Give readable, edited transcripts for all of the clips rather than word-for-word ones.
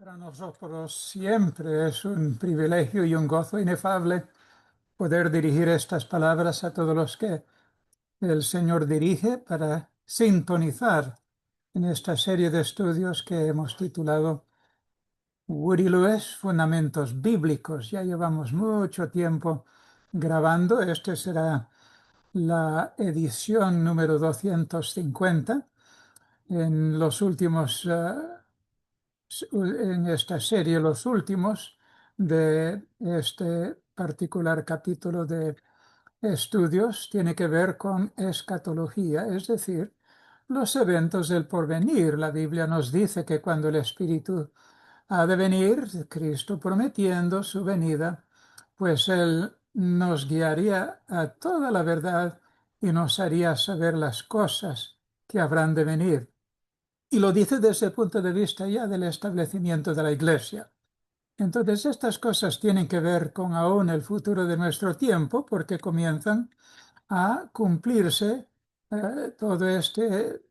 Para nosotros siempre es un privilegio y un gozo inefable poder dirigir estas palabras a todos los que el Señor dirige para sintonizar en esta serie de estudios que hemos titulado Woody Lewis, Fundamentos Bíblicos. Ya llevamos mucho tiempo grabando. Este será la edición número 250. En los últimos en esta serie, los últimos de este particular capítulo de estudios, tiene que ver con escatología, es decir, los eventos del porvenir. La Biblia nos dice que cuando el Espíritu ha de venir, Cristo prometiendo su venida, pues Él nos guiaría a toda la verdad y nos haría saber las cosas que habrán de venir. Y lo dice desde el punto de vista ya del establecimiento de la Iglesia. Entonces, estas cosas tienen que ver con aún el futuro de nuestro tiempo, porque comienzan a cumplirse todo este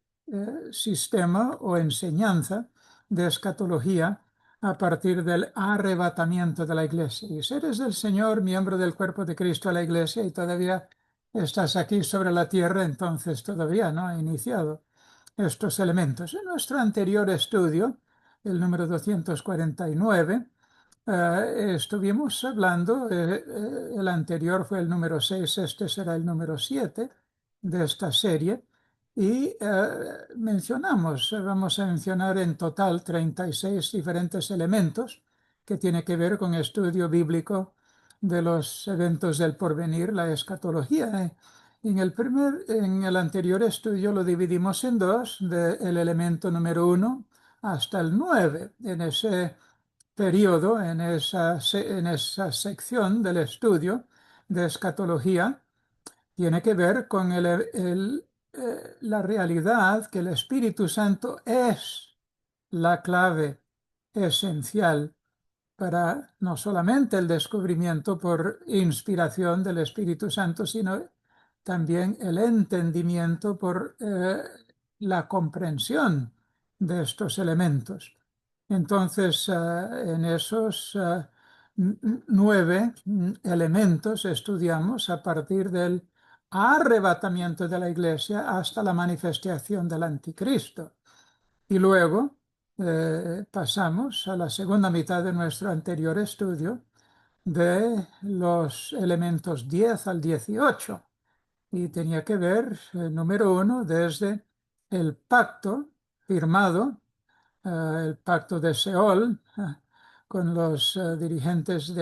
sistema o enseñanza de escatología a partir del arrebatamiento de la Iglesia. Y si eres del Señor, miembro del cuerpo de Cristo a la Iglesia, y todavía estás aquí sobre la tierra, entonces todavía no ha iniciado estos elementos. En nuestro anterior estudio, el número 249, estuvimos hablando, el anterior fue el número 6, este será el número 7 de esta serie, y vamos a mencionar en total 36 diferentes elementos que tiene que ver con estudio bíblico de los eventos del porvenir, la escatología. En el anterior estudio lo dividimos en dos, del elemento número 1 hasta el 9. En ese periodo, en esa sección del estudio de escatología, tiene que ver con la realidad que el Espíritu Santo es la clave esencial para no solamente el descubrimiento por inspiración del Espíritu Santo, sino también el entendimiento por la comprensión de estos elementos. Entonces, en esos 9 elementos estudiamos a partir del arrebatamiento de la Iglesia hasta la manifestación del Anticristo. Y luego pasamos a la segunda mitad de nuestro anterior estudio de los elementos 10 al 18. Y tenía que ver, número 1, desde el pacto firmado, el pacto de Seol, con los dirigentes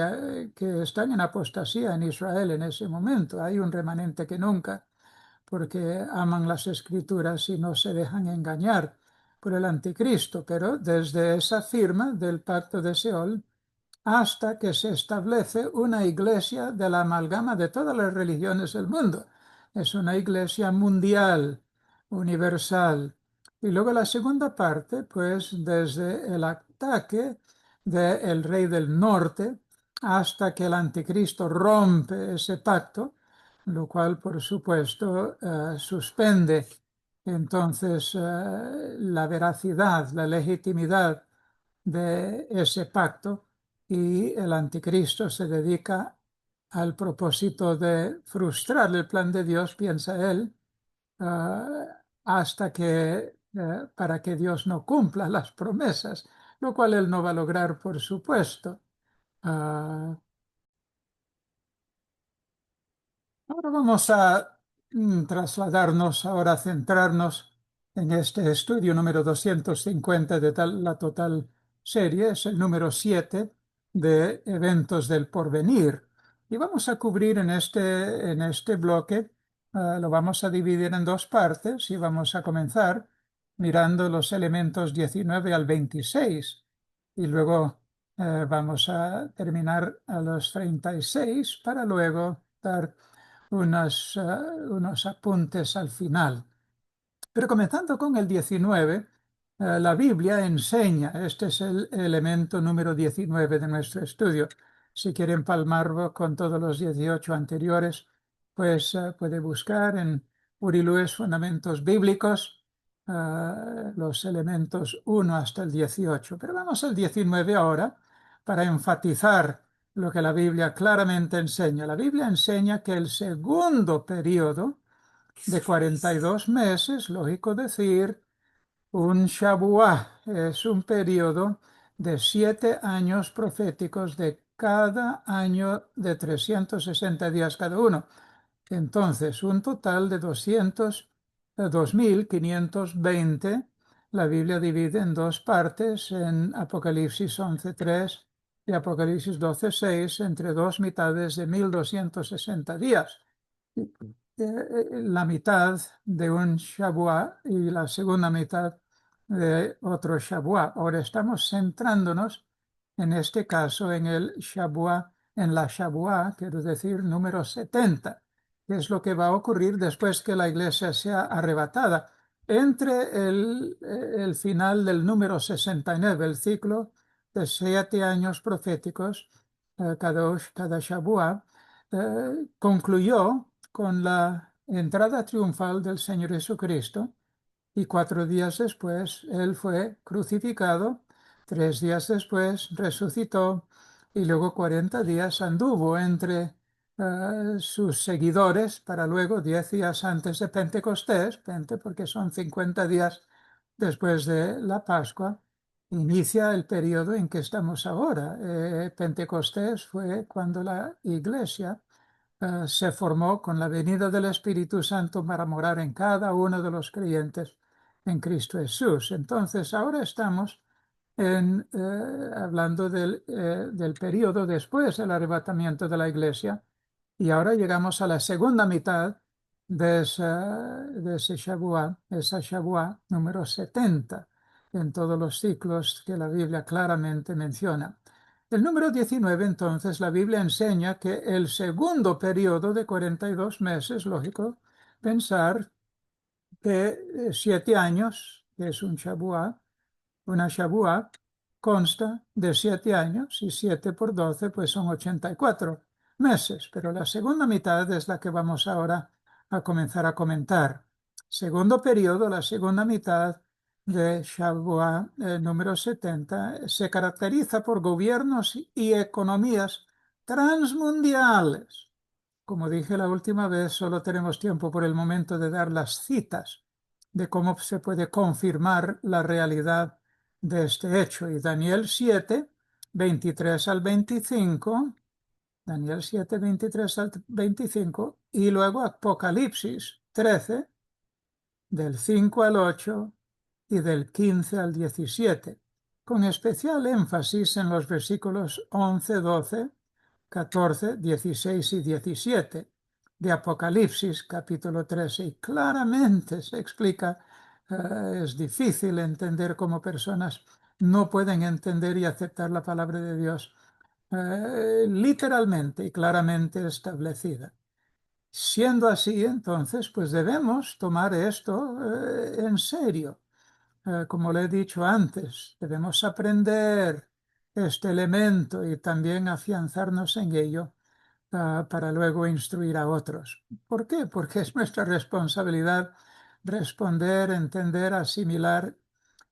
que están en apostasía en Israel en ese momento. Hay un remanente que nunca, porque aman las escrituras y no se dejan engañar por el anticristo, pero desde esa firma del pacto de Seol hasta que se establece una iglesia de la amalgama de todas las religiones del mundo. Es una iglesia mundial, universal. Y luego la segunda parte, pues desde el ataque del rey del norte hasta que el anticristo rompe ese pacto, lo cual por supuesto suspende entonces la veracidad, la legitimidad de ese pacto, y el anticristo se dedica al propósito de frustrar el plan de Dios, piensa él, hasta que para que Dios no cumpla las promesas, lo cual él no va a lograr, por supuesto. Ah, Ahora vamos a trasladarnos, ahora a centrarnos en este estudio número 250 de la total serie, es el número 7 de eventos del porvenir. Y vamos a cubrir en este bloque, lo vamos a dividir en dos partes y vamos a comenzar mirando los elementos 19 al 26 y luego vamos a terminar a los 36 para luego dar unos apuntes al final. Pero comenzando con el 19, la Biblia enseña, este es el elemento número 19 de nuestro estudio. Si quieren palmarlo con todos los 18 anteriores, pues puede buscar en Uri Lewis Fundamentos Bíblicos los elementos 1 hasta el 18. Pero vamos al 19 ahora para enfatizar lo que la Biblia claramente enseña. La Biblia enseña que el segundo periodo de 42 meses, lógico decir, un Shabuá, es un periodo de 7 años proféticos de cada año de 360 días cada uno. Entonces, un total de 2520. La Biblia divide en dos partes, en Apocalipsis 11:3 y Apocalipsis 12:6, entre dos mitades de 1260 días. La mitad de un Shabuá y la segunda mitad de otro Shabuá. Ahora estamos centrándonos, en este caso, en el Shabuá, en la Shabuá, quiero decir, número 70, que es lo que va a ocurrir después que la iglesia sea arrebatada. Entre el final del número 69, el ciclo de 7 años proféticos, cada Shabuá, concluyó con la entrada triunfal del Señor Jesucristo, y 4 días después Él fue crucificado, 3 días después resucitó y luego 40 días anduvo entre sus seguidores para luego 10 días antes de Pentecostés, porque son 50 días después de la Pascua, inicia el periodo en que estamos ahora. Pentecostés fue cuando la iglesia se formó con la venida del Espíritu Santo para morar en cada uno de los creyentes en Cristo Jesús. Entonces, ahora estamos hablando del periodo después del arrebatamiento de la iglesia, y ahora llegamos a la segunda mitad de ese Shavuot, esa Shavuot número 70, en todos los ciclos que la Biblia claramente menciona. El número 19, entonces, la Biblia enseña que el segundo periodo de 42 meses, lógico pensar que 7 años, que es un Shavuot, una Shavuot, consta de 7 años, y 7 por 12 pues son 84 meses. Pero la segunda mitad es la que vamos ahora a comenzar a comentar. Segundo periodo, la segunda mitad de Shavuot número 70, se caracteriza por gobiernos y economías transmundiales. Como dije la última vez, solo tenemos tiempo por el momento de dar las citas de cómo se puede confirmar la realidad de este hecho. Y Daniel 7, 23 al 25, Daniel 7, 23 al 25, y luego Apocalipsis 13, del 5 al 8 y del 15 al 17, con especial énfasis en los versículos 11, 12, 14, 16 y 17 de Apocalipsis capítulo 13. Y claramente se explica, es difícil entender cómo personas no pueden entender y aceptar la palabra de Dios literalmente y claramente establecida. Siendo así, entonces, pues debemos tomar esto en serio. Como le he dicho antes, debemos aprender este elemento y también afianzarnos en ello para luego instruir a otros. ¿Por qué? Porque es nuestra responsabilidad responder, entender, asimilar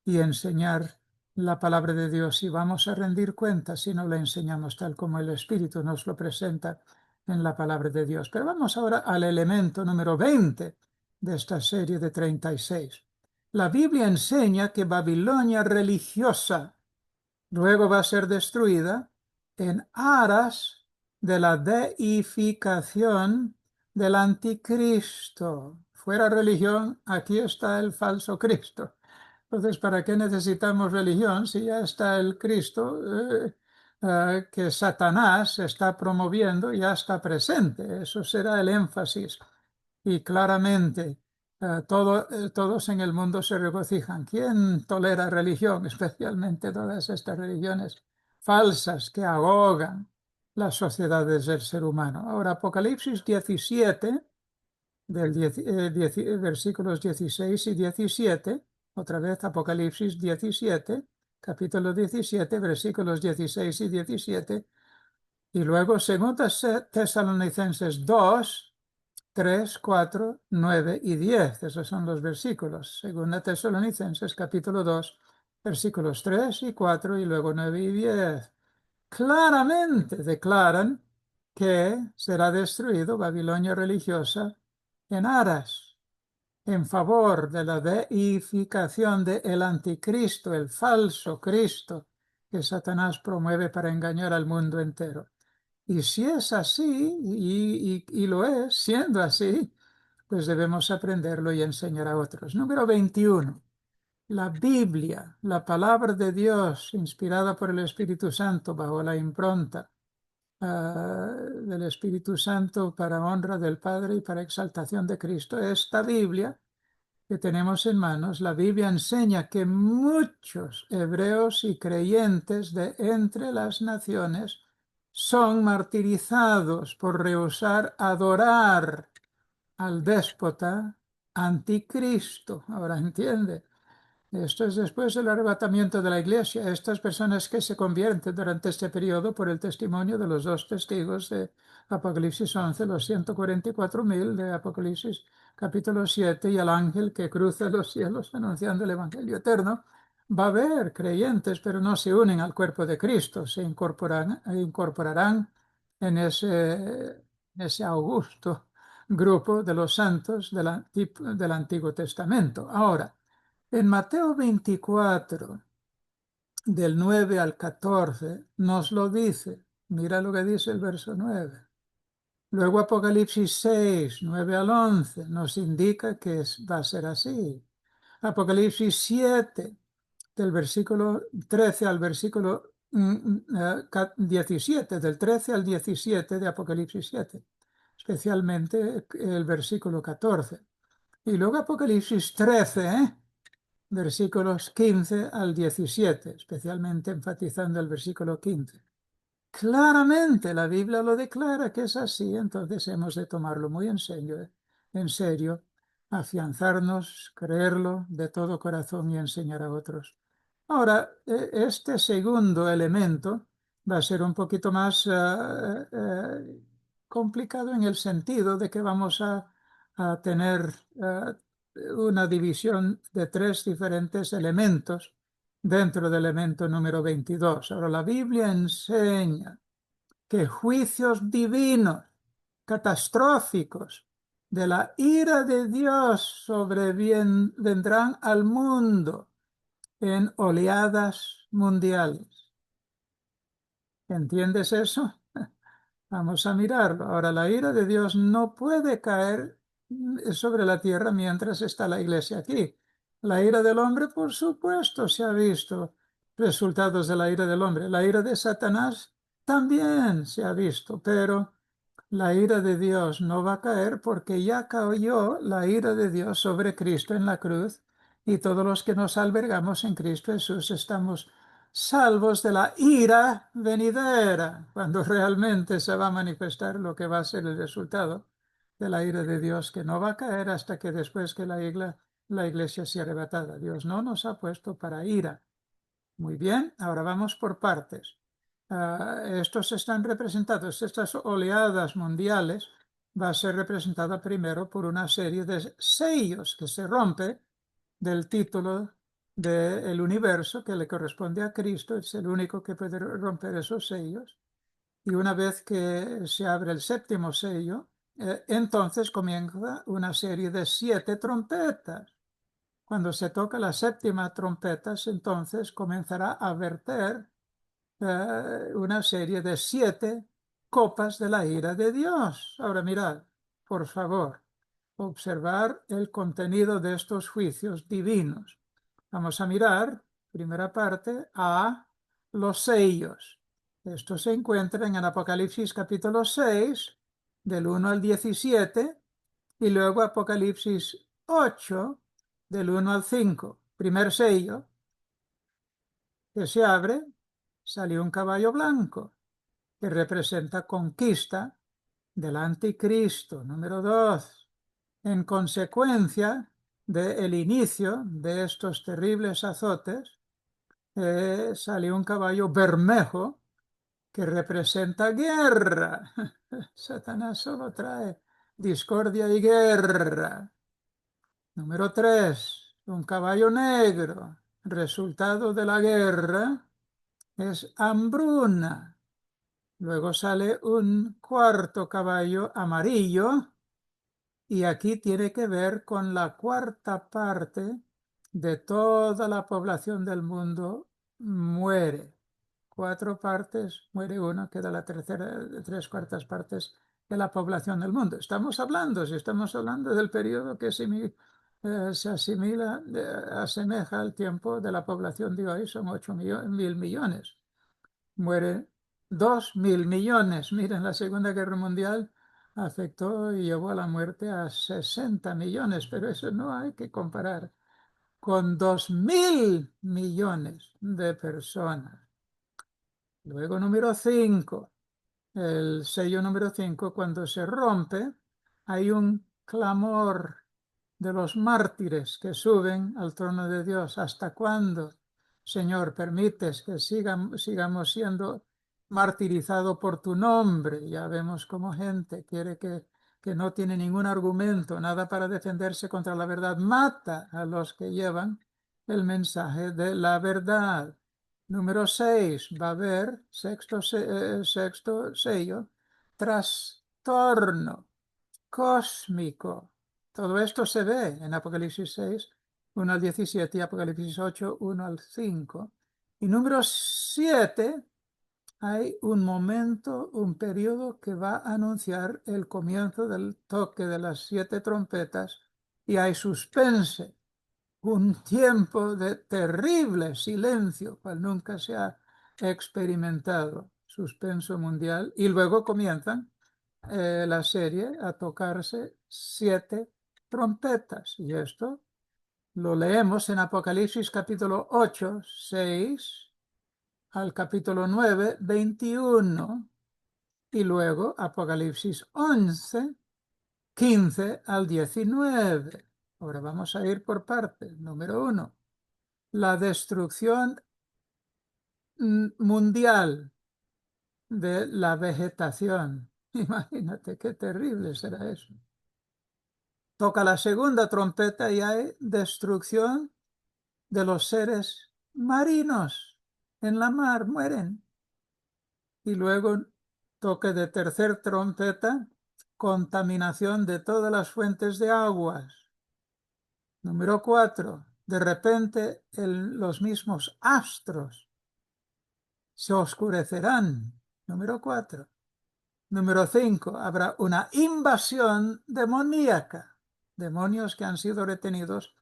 y enseñar la palabra de Dios, y vamos a rendir cuentas si no la enseñamos tal como el Espíritu nos lo presenta en la palabra de Dios. Pero vamos ahora al elemento número 20 de esta serie de 36. La Biblia enseña que Babilonia religiosa luego va a ser destruida en aras de la deificación del anticristo. Fuera religión, aquí está el falso Cristo. Entonces, ¿para qué necesitamos religión si ya está el Cristo que Satanás está promoviendo, ya está presente? Eso será el énfasis. Y claramente todos en el mundo se regocijan. ¿Quién tolera religión? Especialmente todas estas religiones falsas que ahogan las sociedades del ser humano. Ahora, Apocalipsis 17, versículos 16 y 17, otra vez Apocalipsis 17, capítulo 17, versículos 16 y 17, y luego 2 Tesalonicenses 2, 3, 4, 9 y 10. Esos son los versículos. Segunda Tesalonicenses, capítulo 2, versículos 3 y 4 y luego 9 y 10. Claramente declaran que será destruido Babilonia religiosa en aras, en favor de la deificación del anticristo, el falso Cristo que Satanás promueve para engañar al mundo entero. Y si es así, y lo es, siendo así, pues debemos aprenderlo y enseñar a otros. Número 21. La Biblia, la palabra de Dios, inspirada por el Espíritu Santo bajo la impronta del Espíritu Santo para honra del Padre y para exaltación de Cristo. Esta Biblia que tenemos en manos, la Biblia enseña que muchos hebreos y creyentes de entre las naciones son martirizados por rehusar adorar al déspota anticristo. Ahora entiende. Esto es después del arrebatamiento de la iglesia. Estas personas que se convierten durante este periodo por el testimonio de los dos testigos de Apocalipsis 11, los 144.000 de Apocalipsis capítulo 7 y el ángel que cruza los cielos anunciando el Evangelio eterno. Va a haber creyentes, pero no se unen al cuerpo de Cristo, se incorporarán en ese augusto grupo de los santos del Antiguo Testamento. Ahora, en Mateo 24, del 9 al 14, nos lo dice. Mira lo que dice el verso 9. Luego Apocalipsis 6, 9 al 11, nos indica que va a ser así. Apocalipsis 7, del versículo 13 al versículo 17, del 13 al 17 de Apocalipsis 7, especialmente el versículo 14. Y luego Apocalipsis 13, versículos 15 al 17, especialmente enfatizando el versículo 15. Claramente la Biblia lo declara que es así, entonces hemos de tomarlo muy en serio, afianzarnos, creerlo de todo corazón y enseñar a otros. Ahora, este segundo elemento va a ser un poquito más complicado en el sentido de que vamos a tener una división de tres diferentes elementos dentro del elemento número 22. Ahora, la Biblia enseña que juicios divinos, catastróficos, de la ira de Dios vendrán al mundo en oleadas mundiales. ¿Entiendes eso? Vamos a mirarlo. Ahora, la ira de Dios no puede caer sobre la tierra mientras está la iglesia aquí. La ira del hombre, por supuesto, se ha visto resultados de la ira del hombre. La ira de Satanás también se ha visto, pero la ira de Dios no va a caer porque ya cayó la ira de Dios sobre Cristo en la cruz y todos los que nos albergamos en Cristo Jesús estamos salvos de la ira venidera, cuando realmente se va a manifestar lo que va a ser el resultado de la ira de Dios, que no va a caer hasta que después que la iglesia sea arrebatada. Dios no nos ha puesto para ira. Muy bien, ahora vamos por partes. Estos están representados, estas oleadas mundiales va a ser representada primero por una serie de sellos que se rompe del título del universo que le corresponde a Cristo, es el único que puede romper esos sellos. Y una vez que se abre el séptimo sello, entonces comienza una serie de 7 trompetas. Cuando se toca la séptima trompeta, entonces comenzará a verter una serie de 7 copas de la ira de Dios. Ahora mirad, por favor, observar el contenido de estos juicios divinos. Vamos a mirar, primera parte, a los sellos. Estos se encuentran en Apocalipsis capítulo 6, del 1 al 17, y luego Apocalipsis 8, del 1 al 5. Primer sello que se abre, salió un caballo blanco que representa conquista del anticristo. Número 2. En consecuencia del inicio de estos terribles azotes, salió un caballo bermejo que representa guerra. Satanás solo trae discordia y guerra. Número 3, un caballo negro. Resultado de la guerra es hambruna. Luego sale un cuarto caballo amarillo y aquí tiene que ver con la cuarta parte de toda la población del mundo muere. 4 partes, muere uno, queda la tercera, 3/4 partes de la población del mundo. Si estamos hablando del periodo que se asemeja al tiempo de la población de hoy, son 8.000 millones. Mueren 2.000 millones. Miren, la Segunda Guerra Mundial afectó y llevó a la muerte a 60 millones, pero eso no hay que comparar con 2.000 millones de personas. Luego, número 5, el sello número 5, cuando se rompe, hay un clamor de los mártires que suben al trono de Dios. ¿Hasta cuándo, Señor, permites que sigamos siendo martirizados por tu nombre? Ya vemos cómo gente que no tiene ningún argumento, nada para defenderse contra la verdad, mata a los que llevan el mensaje de la verdad. Número 6, va a haber, sexto sello, trastorno cósmico. Todo esto se ve en Apocalipsis 6, 1 al 17 y Apocalipsis 8, 1 al 5. Y número 7, hay un momento, un periodo que va a anunciar el comienzo del toque de las 7 trompetas y hay suspense, un tiempo de terrible silencio, cual nunca se ha experimentado, suspenso mundial, y luego comienzan la serie a tocarse 7 trompetas. Y esto lo leemos en Apocalipsis capítulo 8, 6 al capítulo 9, 21, y luego Apocalipsis 11, 15 al 19. Ahora vamos a ir por partes. Número 1, la destrucción mundial de la vegetación. Imagínate qué terrible será eso. Toca la segunda trompeta y hay destrucción de los seres marinos en la mar, mueren. Y luego toque de tercer trompeta, contaminación de todas las fuentes de aguas. Número 4, de repente los mismos astros se oscurecerán. Número 4. Número 5, habrá una invasión demoníaca. Demonios que han sido retenidos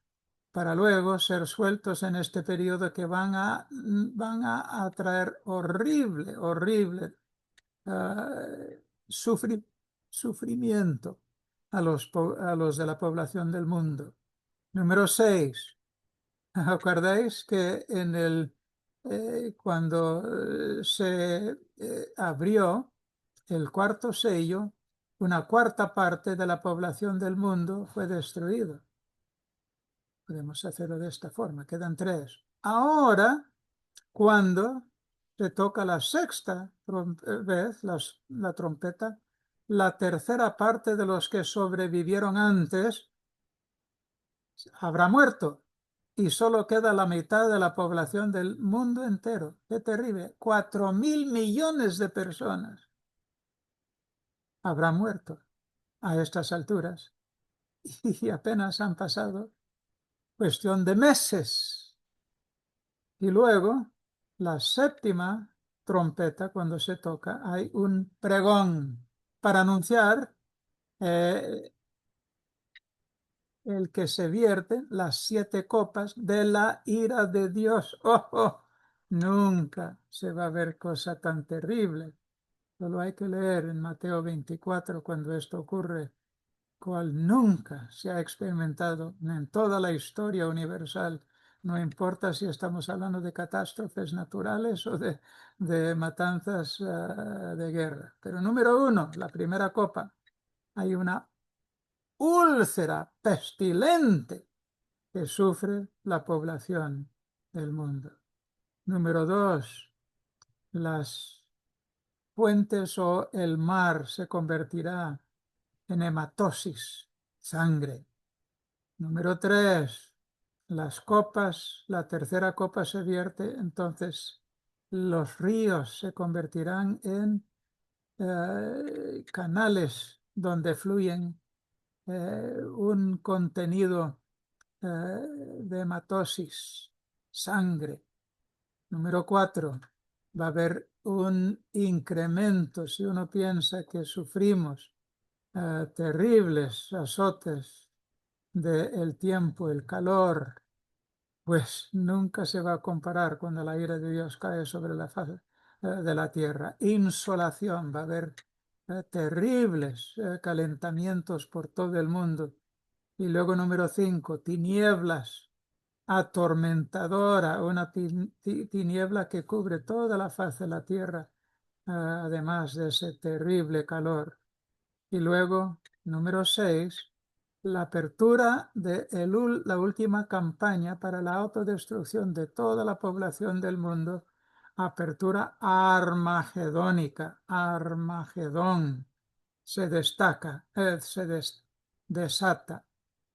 para luego ser sueltos en este periodo que van a traer horrible sufrimiento a los de la población del mundo. Número 6. ¿Acordáis que cuando se abrió el cuarto sello, una cuarta parte de la población del mundo fue destruida? Podemos hacerlo de esta forma, quedan 3. Ahora, cuando se toca la sexta vez la trompeta, la tercera parte de los que sobrevivieron antes habrá muerto y solo queda la mitad de la población del mundo entero. ¡Qué terrible! 4.000 millones de personas habrán muerto a estas alturas y apenas han pasado cuestión de meses. Y luego, la séptima trompeta, cuando se toca, hay un pregón para anunciar eh, el que se vierten las 7 copas de la ira de Dios. ¡Oh, oh! Nunca se va a ver cosa tan terrible. Solo hay que leer en Mateo 24 cuando esto ocurre, cual nunca se ha experimentado en toda la historia universal. No importa si estamos hablando de catástrofes naturales o de matanzas de guerra. Pero número 1, la primera copa, hay una úlcera pestilente que sufre la población del mundo. Número 2, las fuentes o el mar se convertirá en hematosis, sangre. Número 3, las copas, la tercera copa se vierte, entonces los ríos se convertirán en canales donde fluyen un contenido de hematosis, sangre. Número 4, va a haber un incremento. Si uno piensa que sufrimos terribles azotes del tiempo, el calor, pues nunca se va a comparar cuando la ira de Dios cae sobre la faz de la tierra. Insolación, va a haber terribles calentamientos por todo el mundo. Y luego número 5, tinieblas, atormentadora, una tiniebla que cubre toda la faz de la tierra, además de ese terrible calor. Y luego, número 6, la apertura de la última campaña para la autodestrucción de toda la población del mundo, apertura armagedónica, Armagedón, se destaca, desata.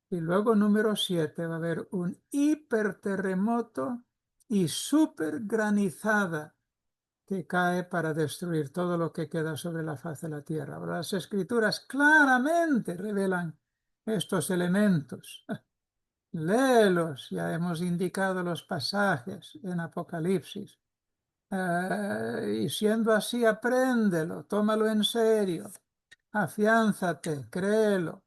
Y luego, número 7, va a haber un hiperterremoto y supergranizada que cae para destruir todo lo que queda sobre la faz de la tierra. Ahora, las escrituras claramente revelan estos elementos. Léelos, ya hemos indicado los pasajes en Apocalipsis. Y siendo así, apréndelo, tómalo en serio, afiánzate, créelo,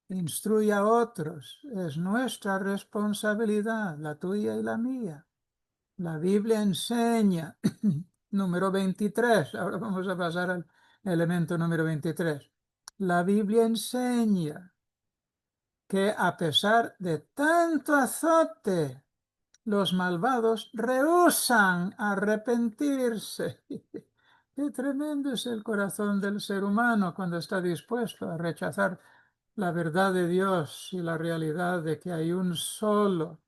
instruye a otros. Es nuestra responsabilidad, la tuya y la mía. La Biblia enseña, número 23, ahora vamos a pasar al elemento número 23. La Biblia enseña que a pesar de tanto azote, los malvados rehúsan arrepentirse. Qué tremendo es el corazón del ser humano cuando está dispuesto a rechazar la verdad de Dios y la realidad de que hay un solo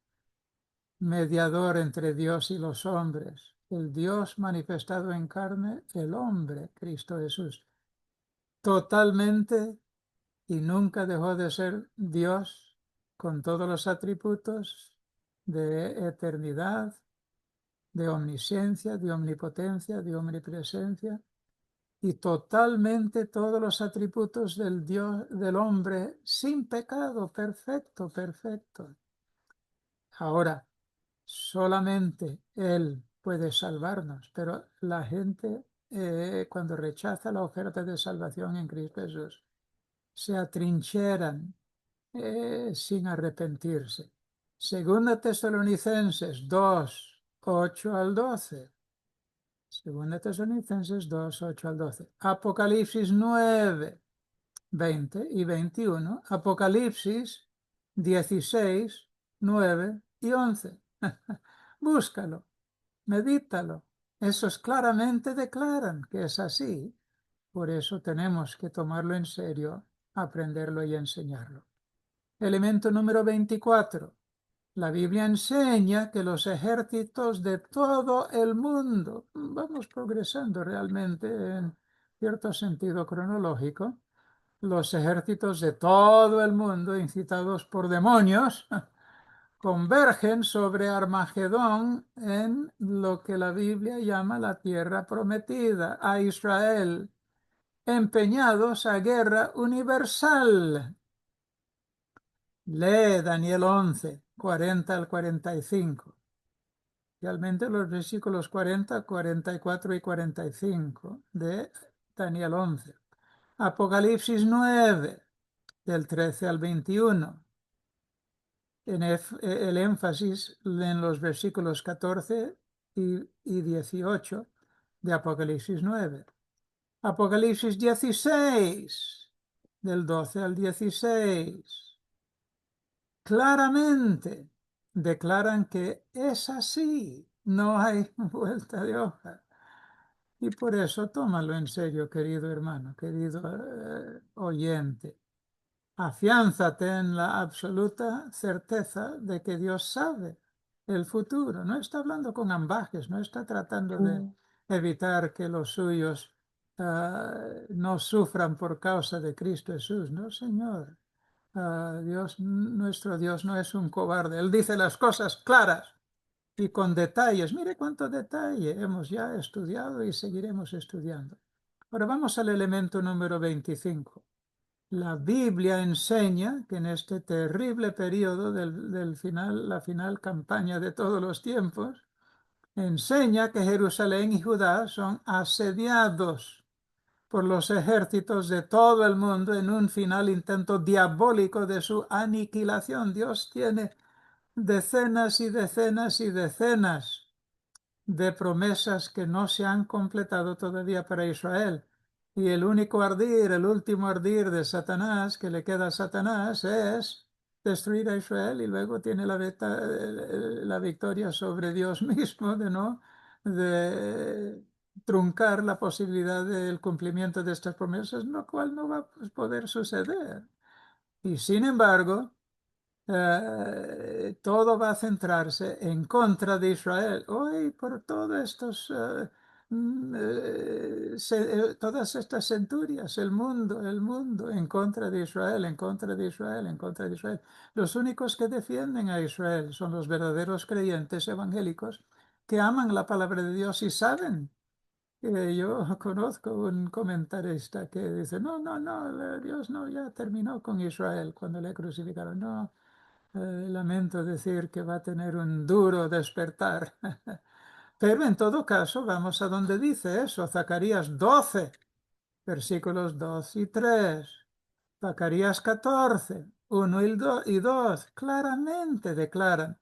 mediador entre Dios y los hombres, el Dios manifestado en carne, el hombre, Cristo Jesús, totalmente y nunca dejó de ser Dios con todos los atributos de eternidad, de omnisciencia, de omnipotencia, de omnipresencia y totalmente todos los atributos del Dios, del hombre sin pecado, perfecto, perfecto. Ahora, solamente Él puede salvarnos, pero la gente cuando rechaza la oferta de salvación en Cristo Jesús, se atrincheran sin arrepentirse. Segunda Tesalonicenses 2, 8 al 12. Segunda Tesalonicenses 2, 8 al 12. Apocalipsis 9, 20 y 21. Apocalipsis 16, 9 y 11. Búscalo, medítalo. Esos claramente declaran que es así. Por eso tenemos que tomarlo en serio, aprenderlo y enseñarlo. Elemento número 24. La Biblia enseña que los ejércitos de todo el mundo, vamos progresando realmente en cierto sentido cronológico, los ejércitos de todo el mundo, incitados por demonios, convergen sobre Armagedón en lo que la Biblia llama la tierra prometida, a Israel, empeñados a guerra universal. Lee Daniel 11, 40 al 45. Realmente los versículos 40, 44 y 45 de Daniel 11. Apocalipsis 9, del 13 al 21. El énfasis en los versículos 14 y 18 de Apocalipsis 9. Apocalipsis 16, del 12 al 16. Claramente declaran que es así, no hay vuelta de hoja. Y por eso tómalo en serio, querido hermano, querido oyente. Afiánzate en la absoluta certeza de que Dios sabe el futuro. No está hablando con ambajes, no está tratando de evitar que los suyos no sufran por causa de Cristo Jesús. No, Señor. Dios, nuestro Dios no es un cobarde. Él dice las cosas claras y con detalles. Mire cuánto detalle hemos ya estudiado y seguiremos estudiando. Ahora vamos al elemento número 25. La Biblia enseña que en este terrible periodo del final, la final campaña de todos los tiempos, enseña que Jerusalén y Judá son asediados por los ejércitos de todo el mundo en un final intento diabólico de su aniquilación. Dios tiene decenas y decenas y decenas de promesas que no se han completado todavía para Israel. Y el único ardid, el último ardid de Satanás, que le queda a Satanás, es destruir a Israel y luego tiene la victoria sobre Dios mismo de truncar la posibilidad del cumplimiento de estas promesas, lo cual no va a poder suceder. Y sin embargo, todo va a centrarse en contra de Israel. Hoy, por todos estos, todas estas centurias, el mundo, en contra de Israel, en contra de Israel, en contra de Israel. Los únicos que defienden a Israel son los verdaderos creyentes evangélicos que aman la palabra de Dios y saben. Yo conozco un comentarista que dice, no, no, no, Dios no, ya terminó con Israel cuando le crucificaron. No, lamento decir que va a tener un duro despertar. Pero en todo caso, vamos a donde dice eso, Zacarías 12, versículos 2 y 3. Zacarías 14, 1 y 2, claramente declaran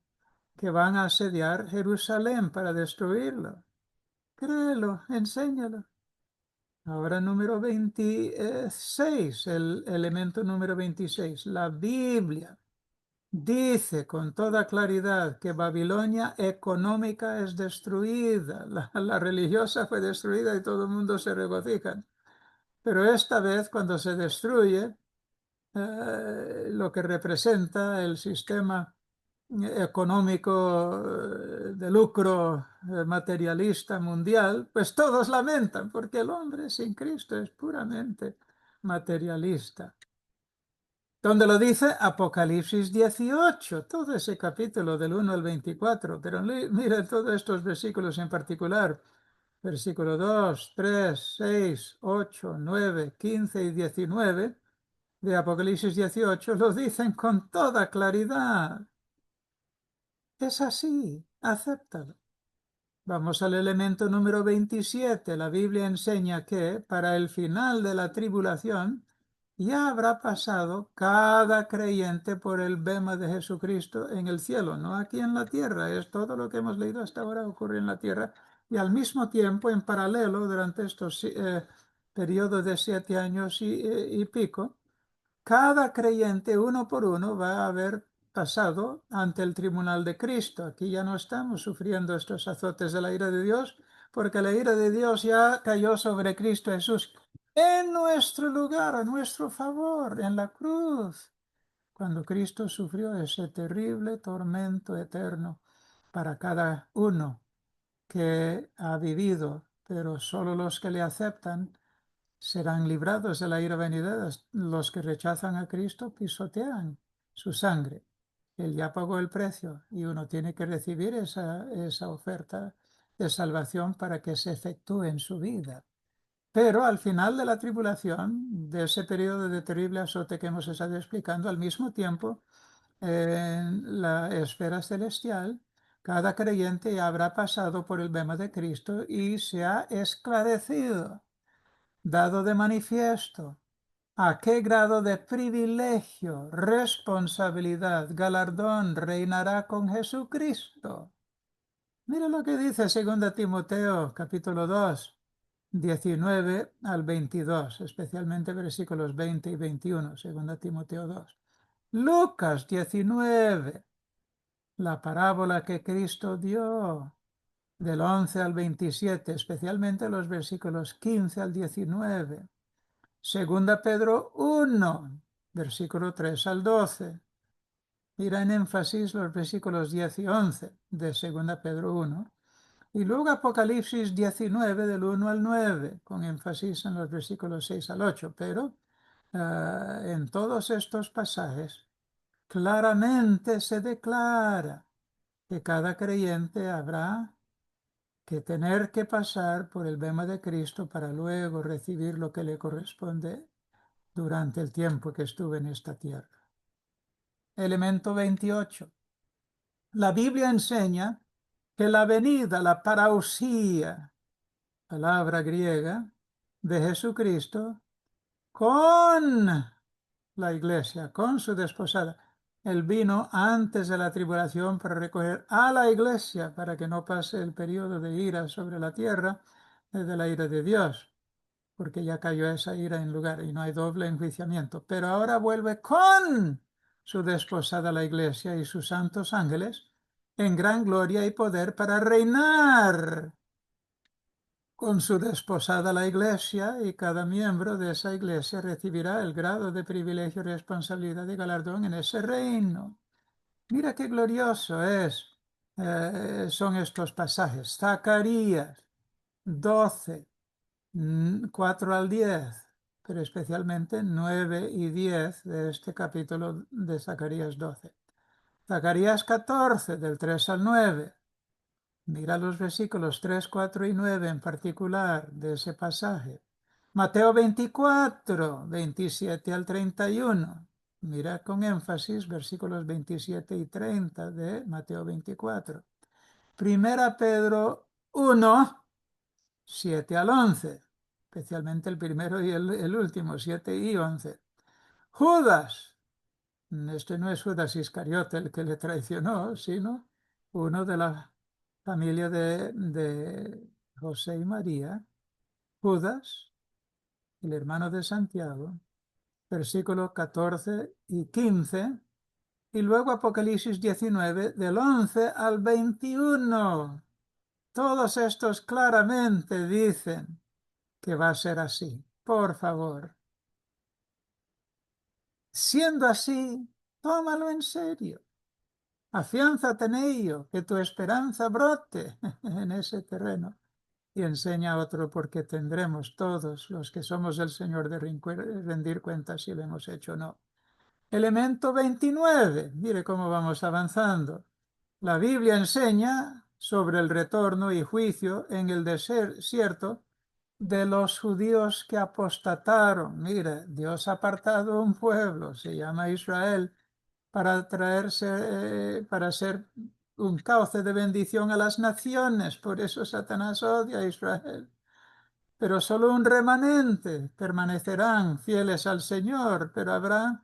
que van a asediar Jerusalén para destruirlo. Créelo, enséñalo. Ahora número 26, el elemento número 26, la Biblia dice con toda claridad que Babilonia económica es destruida, la religiosa fue destruida y todo el mundo se regocija. Pero esta vez cuando se destruye lo que representa el sistema económico de lucro materialista mundial, pues todos lamentan porque el hombre sin Cristo es puramente materialista. Donde lo dice Apocalipsis 18, todo ese capítulo del 1 al 24, pero mire todos estos versículos en particular, versículo 2, 3, 6, 8, 9, 15 y 19 de Apocalipsis 18 lo dicen con toda claridad. Es así, acéptalo. Vamos al elemento número 27. La Biblia enseña que para el final de la tribulación ya habrá pasado cada creyente por el bema de Jesucristo en el cielo, no aquí en la tierra. Es todo lo que hemos leído hasta ahora ocurre en la tierra. Y al mismo tiempo, en paralelo, durante estos periodos de 7 años y pico, cada creyente, uno por uno, va a haber pasado ante el tribunal de Cristo. Aquí ya no estamos sufriendo estos azotes de la ira de Dios, porque la ira de Dios ya cayó sobre Cristo Jesús en nuestro lugar, a nuestro favor, en la cruz, cuando Cristo sufrió ese terrible tormento eterno para cada uno que ha vivido, pero solo los que le aceptan serán librados de la ira venidera. Los que rechazan a Cristo pisotean su sangre. Él ya pagó el precio y uno tiene que recibir esa oferta de salvación para que se efectúe en su vida. Pero al final de la tribulación, de ese periodo de terrible azote que hemos estado explicando, al mismo tiempo, en la esfera celestial, cada creyente ya habrá pasado por el bema de Cristo y se ha esclarecido, dado de manifiesto a qué grado de privilegio, responsabilidad, galardón reinará con Jesucristo. Mira lo que dice 2 Timoteo capítulo 2, 19 al 22, especialmente versículos 20 y 21, 2 Timoteo 2. Lucas 19, la parábola que Cristo dio del 11 al 27, especialmente los versículos 15 al 19. Segunda Pedro 1, versículo 3 al 12. Mira en énfasis los versículos 10 y 11 de Segunda Pedro 1. Y luego Apocalipsis 19 del 1 al 9, con énfasis en los versículos 6 al 8. Pero en todos estos pasajes claramente se declara que cada creyente habrá que tener que pasar por el bema de Cristo para luego recibir lo que le corresponde durante el tiempo que estuve en esta tierra. Elemento 28. La Biblia enseña que la venida, la parousia, palabra griega, de Jesucristo con la iglesia, con su desposada. Él vino antes de la tribulación para recoger a la iglesia, para que no pase el periodo de ira sobre la tierra, de la ira de Dios, porque ya cayó esa ira en lugar y no hay doble enjuiciamiento. Pero ahora vuelve con su desposada la iglesia y sus santos ángeles en gran gloria y poder para reinar con su desposada la iglesia, y cada miembro de esa iglesia recibirá el grado de privilegio, responsabilidad y galardón en ese reino. Mira qué glorioso son estos pasajes. Zacarías 12, 4 al 10, pero especialmente 9 y 10 de este capítulo de Zacarías 12. Zacarías 14, del 3 al 9. Mira los versículos 3, 4 y 9 en particular de ese pasaje. Mateo 24, 27 al 31. Mira con énfasis versículos 27 y 30 de Mateo 24. Primera Pedro 1, 7 al 11. Especialmente el primero y el último, 7 y 11. Judas. Este no es Judas Iscariote el que le traicionó, sino uno de la familia de José y María, Judas, el hermano de Santiago, versículos 14 y 15, y luego Apocalipsis 19, del 11 al 21. Todos estos claramente dicen que va a ser así. Por favor, siendo así, tómalo en serio. Afiánzate en ello, que tu esperanza brote en ese terreno y enseña a otro, porque tendremos todos los que somos del Señor de rendir cuentas si lo hemos hecho o no. Elemento 29. Mire cómo vamos avanzando. La Biblia enseña sobre el retorno y juicio en el desierto de los judíos que apostataron. Mire, Dios ha apartado un pueblo, se llama Israel, para para ser un cauce de bendición a las naciones. Por eso Satanás odia a Israel. Pero solo un remanente permanecerán fieles al Señor, pero habrá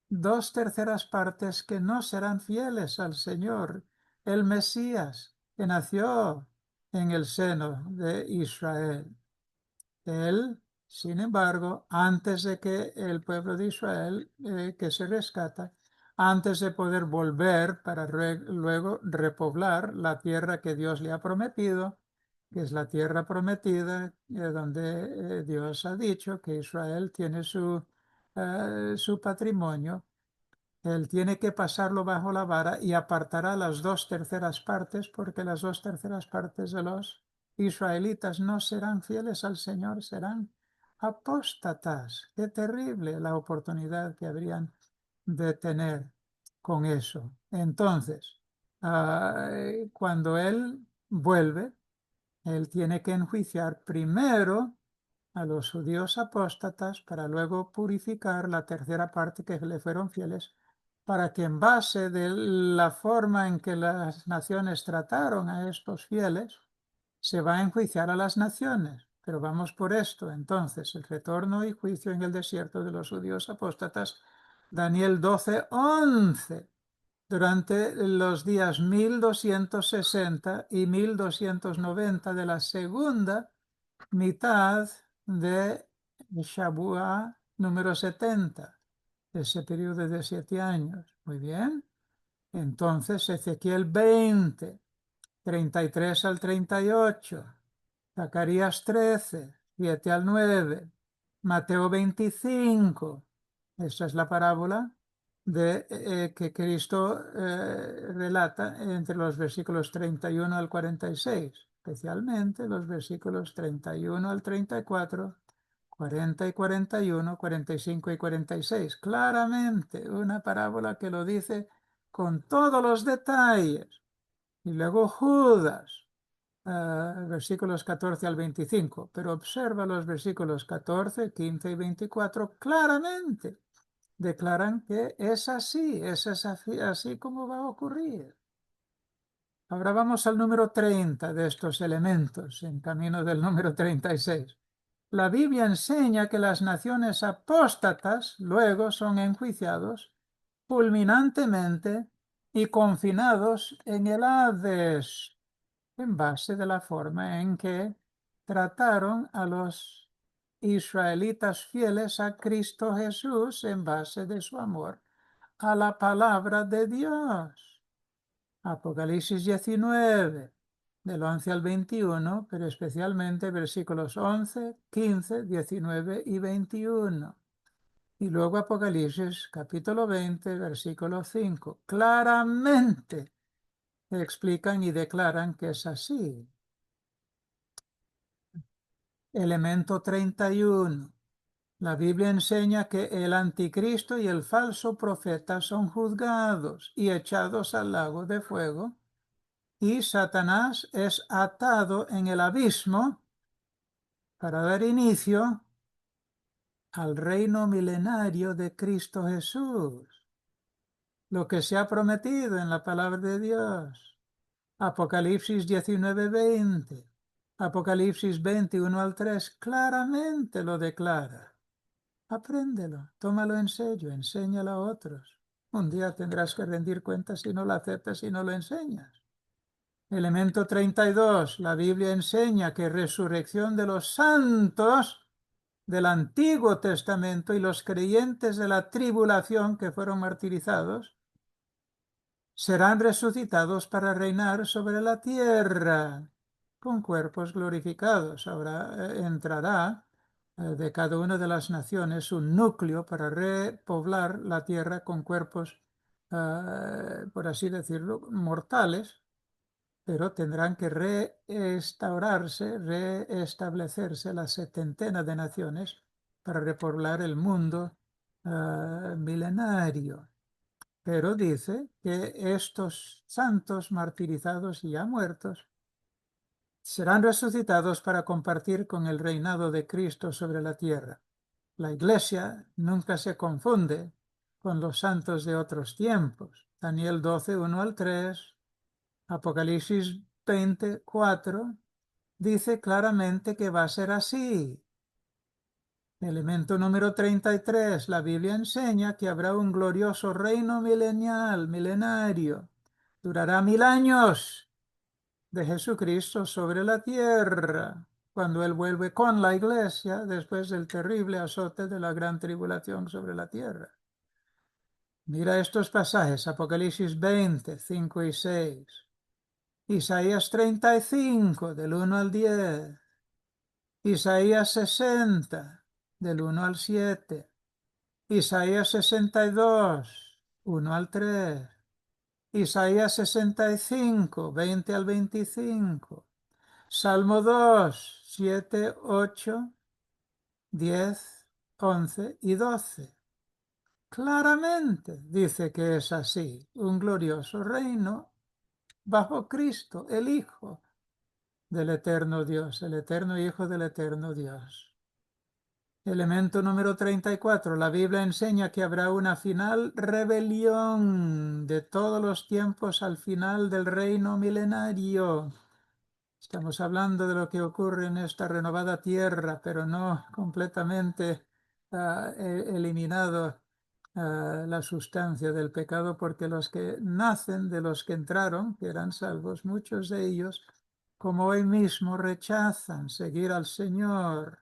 dos terceras partes que no serán fieles al Señor. El Mesías, que nació en el seno de Israel. Él, sin embargo, antes de que el pueblo de Israel, que se rescata, antes de poder volver para luego repoblar la tierra que Dios le ha prometido, que es la tierra prometida, donde Dios ha dicho que Israel tiene su patrimonio. Él tiene que pasarlo bajo la vara y apartará las dos terceras partes, porque las dos terceras partes de los israelitas no serán fieles al Señor, serán apóstatas. Qué terrible la oportunidad que habrían de tener con eso. Entonces, cuando Él vuelve, Él tiene que enjuiciar primero a los judíos apóstatas para luego purificar la tercera parte que le fueron fieles, para que en base de la forma en que las naciones trataron a estos fieles, se va a enjuiciar a las naciones. Pero vamos por esto. Entonces, el retorno y juicio en el desierto de los judíos apóstatas, Daniel 12, 11. Durante los días 1260 y 1290 de la segunda mitad de Shabuá número 70, ese periodo de 7 años. Muy bien. Entonces, Ezequiel 20, 33 al 38, Zacarías 13, 7 al 9, Mateo 25. Esta es la parábola que Cristo relata entre los versículos 31 al 46, especialmente los versículos 31 al 34, 40 y 41, 45 y 46. Claramente una parábola que lo dice con todos los detalles. Y luego Judas, versículos 14 al 25, pero observa los versículos 14, 15 y 24 claramente. Declaran que es así como va a ocurrir. Ahora vamos al número 30 de estos elementos, en camino del número 36. La Biblia enseña que las naciones apóstatas luego son enjuiciados fulminantemente y confinados en el Hades, en base de la forma en que trataron a los israelitas fieles a Cristo Jesús en base de su amor a la palabra de Dios. Apocalipsis 19, del 11 al 21, pero especialmente versículos 11, 15, 19 y 21. Y luego Apocalipsis capítulo 20, versículo 5. Claramente explican y declaran que es así. Elemento 31. La Biblia enseña que el anticristo y el falso profeta son juzgados y echados al lago de fuego, y Satanás es atado en el abismo para dar inicio al reino milenario de Cristo Jesús, lo que se ha prometido en la palabra de Dios. Apocalipsis 19:20, Apocalipsis 21 al 3 claramente lo declara. Apréndelo, tómalo en serio, enséñalo a otros. Un día tendrás que rendir cuentas si no lo aceptas y no lo enseñas. Elemento 32. La Biblia enseña que resurrección de los santos del Antiguo Testamento y los creyentes de la tribulación que fueron martirizados serán resucitados para reinar sobre la tierra con cuerpos glorificados. Ahora entrará de cada una de las naciones un núcleo para repoblar la tierra con cuerpos, por así decirlo, mortales, pero tendrán que restablecerse la setentena de naciones para repoblar el mundo milenario. Pero dice que estos santos martirizados y ya muertos serán resucitados para compartir con el reinado de Cristo sobre la tierra. La Iglesia nunca se confunde con los santos de otros tiempos. Daniel 12, 1 al 3, Apocalipsis 24, dice claramente que va a ser así. Elemento número 33. La Biblia enseña que habrá un glorioso reino milenial, milenario. Durará 1000 años de Jesucristo sobre la tierra, cuando Él vuelve con la iglesia después del terrible azote de la gran tribulación sobre la tierra. Mira estos pasajes, Apocalipsis 20, 5 y 6. Isaías 35, del 1 al 10. Isaías 60, del 1 al 7. Isaías 62, 1 al 3. Isaías 65, 20 al 25. Salmo 2, 7, 8, 10, 11 y 12. Claramente dice que es así, un glorioso reino bajo Cristo, el Hijo del eterno Dios, el eterno Hijo del eterno Dios. Elemento número 34. La Biblia enseña que habrá una final rebelión de todos los tiempos al final del reino milenario. Estamos hablando de lo que ocurre en esta renovada tierra, pero no completamente eliminado la sustancia del pecado, porque los que nacen de los que entraron, que eran salvos, muchos de ellos, como hoy mismo, rechazan seguir al Señor.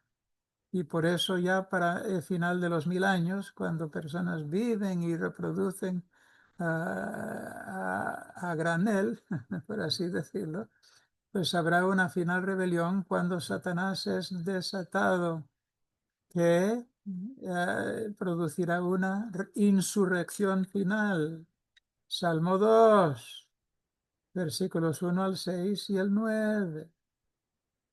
Y por eso ya para el final de los 1000 años, cuando personas viven y reproducen a granel, por así decirlo, pues habrá una final rebelión cuando Satanás es desatado, que producirá una insurrección final. Salmo 2, versículos 1 al 6 y el 9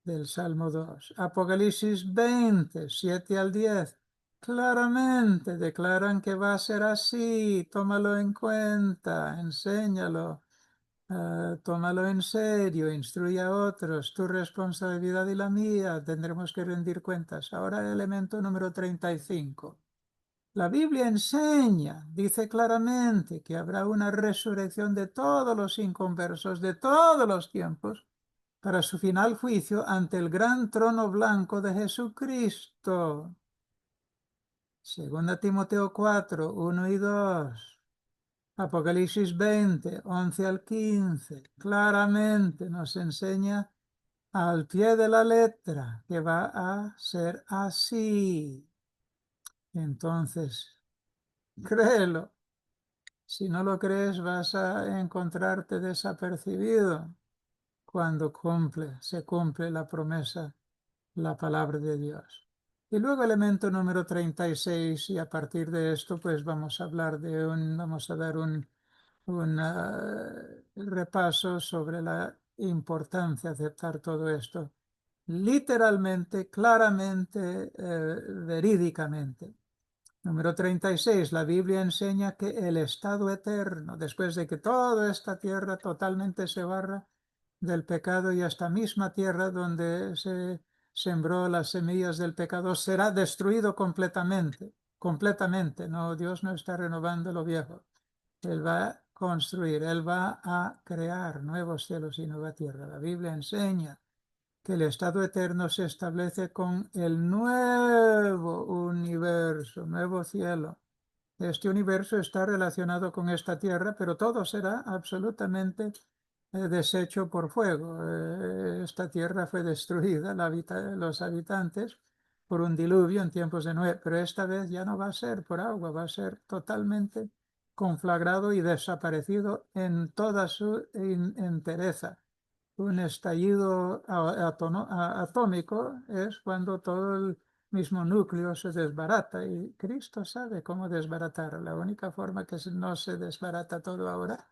del Salmo 2. Apocalipsis 20, 7 al 10. Claramente declaran que va a ser así. Tómalo en cuenta, enséñalo, tómalo en serio, instruye a otros. Tu responsabilidad y la mía, tendremos que rendir cuentas. Ahora el elemento número 35. La Biblia enseña, dice claramente que habrá una resurrección de todos los inconversos de todos los tiempos para su final juicio ante el gran trono blanco de Jesucristo. Segunda Timoteo 4, 1 y 2. Apocalipsis 20, 11 al 15. Claramente nos enseña al pie de la letra que va a ser así. Entonces, créelo. Si no lo crees, vas a encontrarte desapercibido cuando se cumple la promesa, la palabra de Dios. Y luego elemento número 36, y a partir de esto, pues vamos a hablar vamos a dar un repaso sobre la importancia de aceptar todo esto literalmente, claramente, verídicamente. Número 36. La Biblia enseña que el estado eterno, después de que toda esta tierra totalmente se barra del pecado y esta misma tierra donde se sembró las semillas del pecado, será destruido completamente, completamente. No, Dios no está renovando lo viejo. Él va a construir, Él va a crear nuevos cielos y nueva tierra. La Biblia enseña que el estado eterno se establece con el nuevo universo, nuevo cielo. Este universo está relacionado con esta tierra, pero todo será absolutamente deshecho por fuego. Esta tierra fue destruida, los habitantes, por un diluvio en tiempos de Noé, pero esta vez ya no va a ser por agua, va a ser totalmente conflagrado y desaparecido en toda su entereza. Un estallido atómico es cuando todo el mismo núcleo se desbarata y Cristo sabe cómo desbaratar. La única forma que no se desbarata todo ahora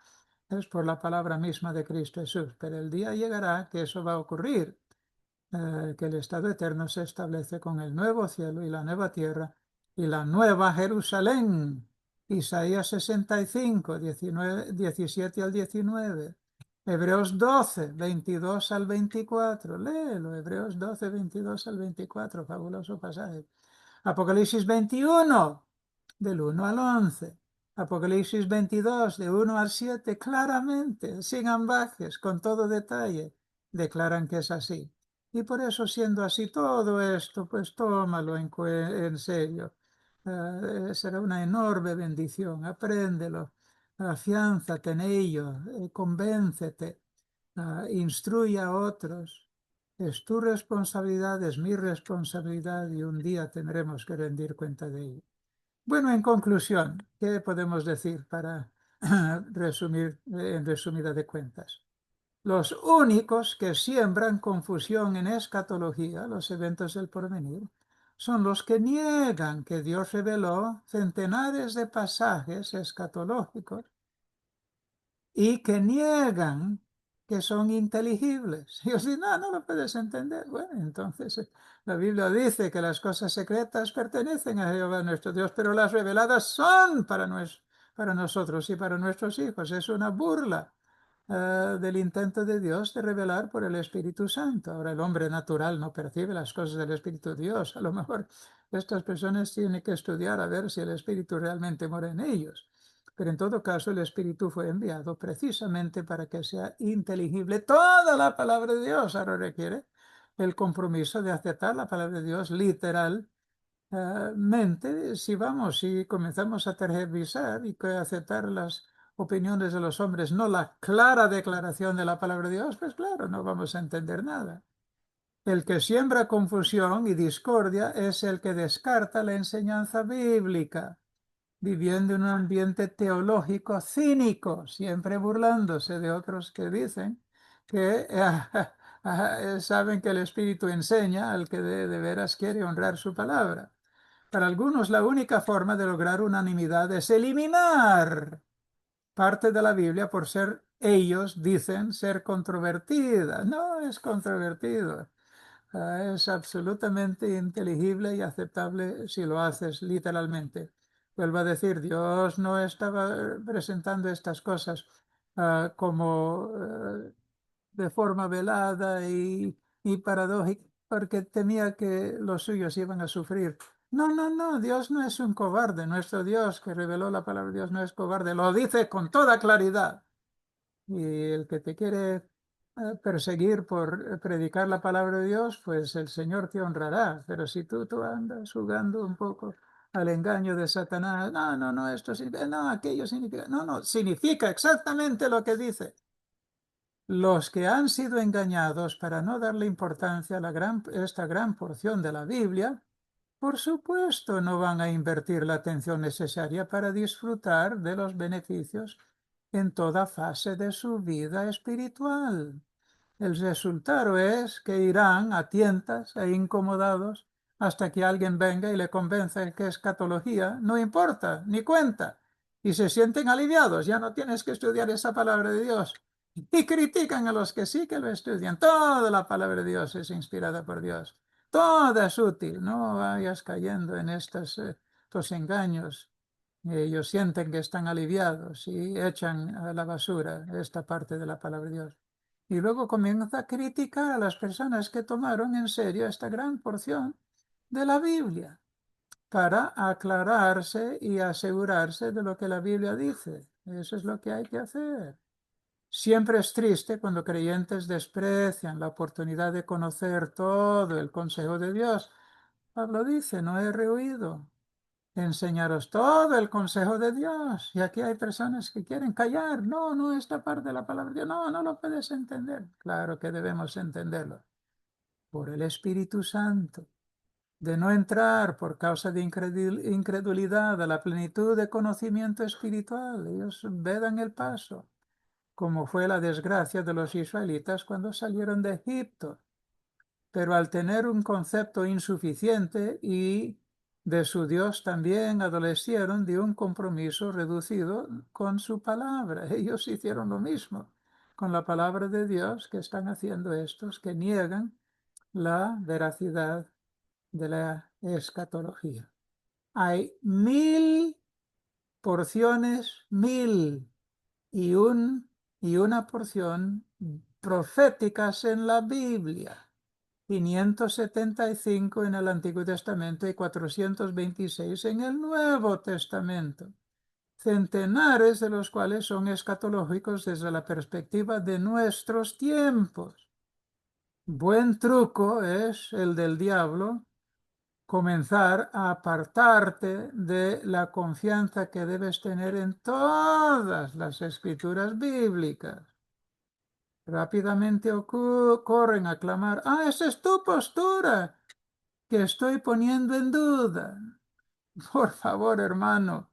es por la palabra misma de Cristo Jesús. Pero el día llegará que eso va a ocurrir, que el estado eterno se establece con el nuevo cielo y la nueva tierra y la nueva Jerusalén. Isaías 65, 19, 17 al 19. Hebreos 12, 22 al 24. Léelo, Hebreos 12, 22 al 24. Fabuloso pasaje. Apocalipsis 21, del 1 al 11. Apocalipsis 22, de 1 al 7, claramente, sin ambajes, con todo detalle, declaran que es así. Y por eso, siendo así todo esto, pues tómalo en serio. Será una enorme bendición. Apréndelo, afiánzate en ello, convéncete, instruye a otros. Es tu responsabilidad, es mi responsabilidad y un día tendremos que rendir cuenta de ello. Bueno, en conclusión, ¿qué podemos decir para resumir en resumida de cuentas? Los únicos que siembran confusión en escatología, los eventos del porvenir, son los que niegan que Dios reveló centenares de pasajes escatológicos y que niegan que son inteligibles. Y yo digo, no, no lo puedes entender. Bueno, entonces la Biblia dice que las cosas secretas pertenecen a Jehová nuestro Dios, pero las reveladas son para nosotros y para nuestros hijos. Es una burla del intento de Dios de revelar por el Espíritu Santo. Ahora el hombre natural no percibe las cosas del Espíritu de Dios. A lo mejor estas personas tienen que estudiar a ver si el Espíritu realmente mora en ellos. Pero en todo caso el Espíritu fue enviado precisamente para que sea inteligible toda la palabra de Dios. Ahora requiere el compromiso de aceptar la palabra de Dios literalmente. Si comenzamos a tergiversar y que aceptar las opiniones de los hombres, no la clara declaración de la palabra de Dios, pues claro, no vamos a entender nada. El que siembra confusión y discordia es el que descarta la enseñanza bíblica, viviendo en un ambiente teológico cínico, siempre burlándose de otros que dicen que saben que el Espíritu enseña al que de veras quiere honrar su palabra. Para algunos, la única forma de lograr unanimidad es eliminar parte de la Biblia por ser, ellos dicen, ser controvertida. No es controvertido. Es absolutamente inteligible y aceptable si lo haces literalmente. Vuelvo a decir, Dios no estaba presentando estas cosas como de forma velada y paradójica, porque temía que los suyos iban a sufrir. No, no, no, Dios no es un cobarde. Nuestro Dios que reveló la palabra de Dios no es cobarde, lo dice con toda claridad. Y el que te quiere perseguir por predicar la palabra de Dios, pues el Señor te honrará. Pero si tú andas jugando un poco al engaño de Satanás, no, no, no, esto significa, no, aquello significa, no, no, significa exactamente lo que dice. Los que han sido engañados para no darle importancia a esta gran porción de la Biblia, por supuesto no van a invertir la atención necesaria para disfrutar de los beneficios en toda fase de su vida espiritual. El resultado es que irán a tientas e incomodados hasta que alguien venga y le convenza de que escatología no importa, ni cuenta, y se sienten aliviados, ya no tienes que estudiar esa palabra de Dios. Y critican a los que sí que lo estudian. Toda la palabra de Dios es inspirada por Dios. Toda es útil. No vayas cayendo en estos engaños. Ellos sienten que están aliviados y echan a la basura esta parte de la palabra de Dios. Y luego comienza a criticar a las personas que tomaron en serio esta gran porción de la Biblia para aclararse y asegurarse de lo que la Biblia dice. Eso es lo que hay que hacer. Siempre es triste cuando creyentes desprecian la oportunidad de conocer todo el consejo de Dios. Pablo dice, no he rehuido enseñaros todo el consejo de Dios. Y aquí hay personas que quieren callar. No, no, esta parte de la palabra de Dios. No, no lo puedes entender. Claro que debemos entenderlo. Por el Espíritu Santo. De no entrar por causa de incredulidad a la plenitud de conocimiento espiritual. Ellos vedan el paso, como fue la desgracia de los israelitas cuando salieron de Egipto. Pero al tener un concepto insuficiente y de su Dios también adolecieron de un compromiso reducido con su palabra. Ellos hicieron lo mismo con la palabra de Dios que están haciendo estos que niegan la veracidad de la escatología. Hay 1000 porciones, 1001 porción proféticas en la Biblia. 575 en el Antiguo Testamento y 426 en el Nuevo Testamento, centenares de los cuales son escatológicos desde la perspectiva de nuestros tiempos. Buen truco es el del diablo comenzar a apartarte de la confianza que debes tener en todas las escrituras bíblicas. Rápidamente corren a clamar, esa es tu postura que estoy poniendo en duda. Por favor, hermano,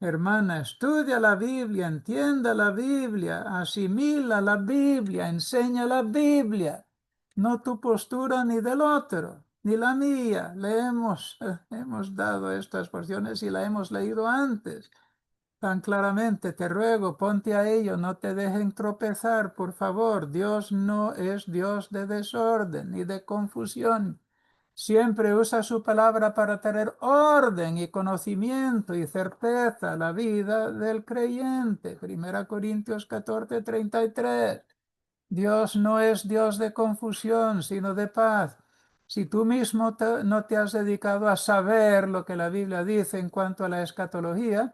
hermana, estudia la Biblia, entienda la Biblia, asimila la Biblia, enseña la Biblia, no tu postura ni del otro, ni la mía. Hemos dado estas porciones y la hemos leído antes. Tan claramente, te ruego, ponte a ello, no te dejen tropezar, por favor. Dios no es Dios de desorden ni de confusión. Siempre usa su palabra para tener orden y conocimiento y certeza a la vida del creyente. 1 Corintios 14:33. Dios no es Dios de confusión, sino de paz. Si tú mismo no te has dedicado a saber lo que la Biblia dice en cuanto a la escatología,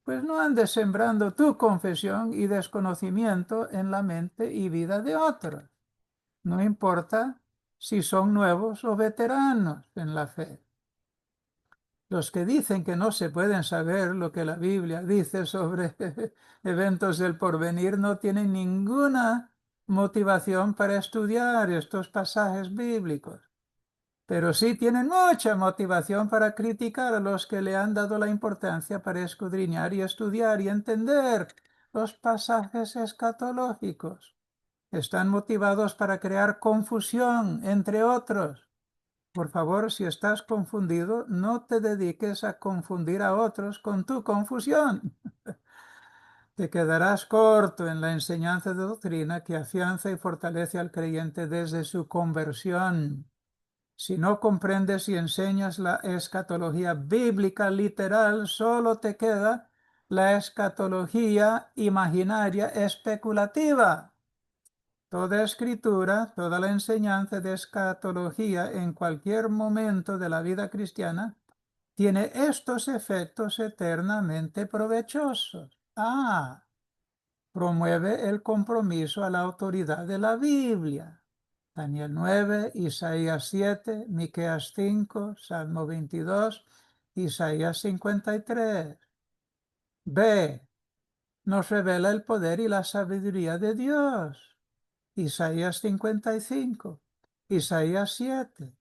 pues no andes sembrando tu confesión y desconocimiento en la mente y vida de otros. No importa si son nuevos o veteranos en la fe. Los que dicen que no se pueden saber lo que la Biblia dice sobre eventos del porvenir no tienen ninguna motivación para estudiar estos pasajes bíblicos, pero sí tienen mucha motivación para criticar a los que le han dado la importancia para escudriñar y estudiar y entender los pasajes escatológicos. Están motivados para crear confusión, entre otros. Por favor, si estás confundido, no te dediques a confundir a otros con tu confusión. Te quedarás corto en la enseñanza de doctrina que afianza y fortalece al creyente desde su conversión. Si no comprendes y enseñas la escatología bíblica literal, solo te queda la escatología imaginaria especulativa. Toda escritura, toda la enseñanza de escatología en cualquier momento de la vida cristiana tiene estos efectos eternamente provechosos. Promueve el compromiso a la autoridad de la Biblia. Daniel 9, Isaías 7, Miqueas 5, Salmo 22, Isaías 53. B. Nos revela el poder y la sabiduría de Dios. Isaías 55, Isaías 7.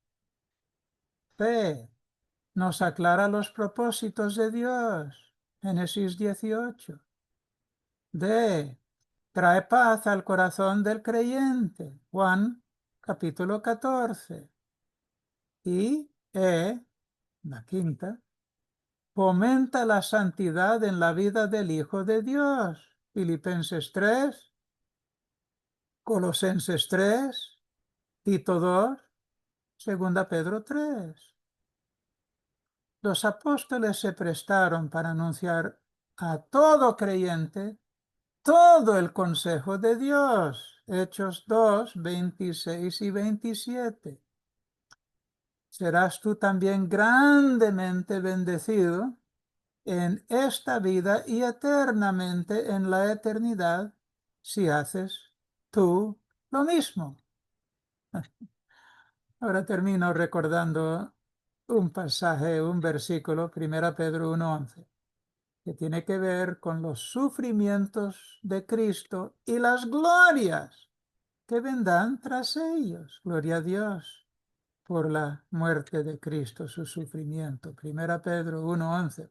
C. Nos aclara los propósitos de Dios. Génesis 18. D. Trae paz al corazón del creyente. Juan capítulo 14. Y la quinta, fomenta la santidad en la vida del Hijo de Dios. Filipenses 3, Colosenses 3, Tito 2, Segunda Pedro 3. Los apóstoles se prestaron para anunciar a todo creyente todo el consejo de Dios. Hechos 2, 26 y 27. Serás tú también grandemente bendecido en esta vida y eternamente en la eternidad si haces tú lo mismo. Ahora termino recordando un pasaje, un versículo, 1 Pedro 1:11, que tiene que ver con los sufrimientos de Cristo y las glorias que vendrán tras ellos. Gloria a Dios por la muerte de Cristo, su sufrimiento. 1 Pedro 1:11.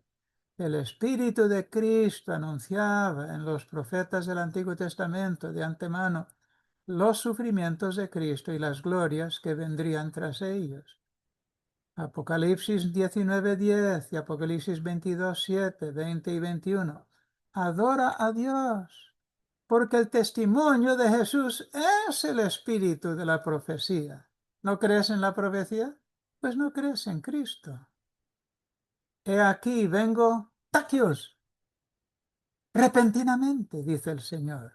El Espíritu de Cristo anunciaba en los profetas del Antiguo Testamento de antemano los sufrimientos de Cristo y las glorias que vendrían tras ellos. Apocalipsis 19:10 y Apocalipsis 22:7, 20 y 21. Adora a Dios, porque el testimonio de Jesús es el espíritu de la profecía. ¿No crees en la profecía? Pues no crees en Cristo. He aquí, vengo, taquios, repentinamente, dice el Señor.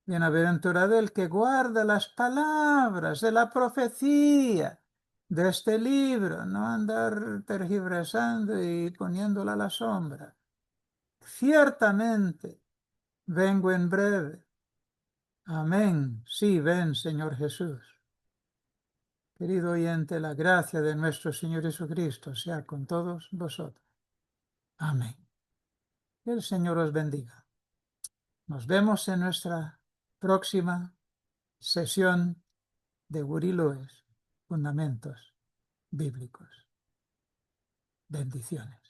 Bienaventurado el que guarda las palabras de la profecía de este libro, no andar tergiversando y poniéndola a la sombra. Ciertamente, vengo en breve. Amén. Sí, ven, Señor Jesús. Querido oyente, la gracia de nuestro Señor Jesucristo sea con todos vosotros. Amén. Que el Señor os bendiga. Nos vemos en nuestra próxima sesión de Woody Lewis, Fundamentos Bíblicos. Bendiciones.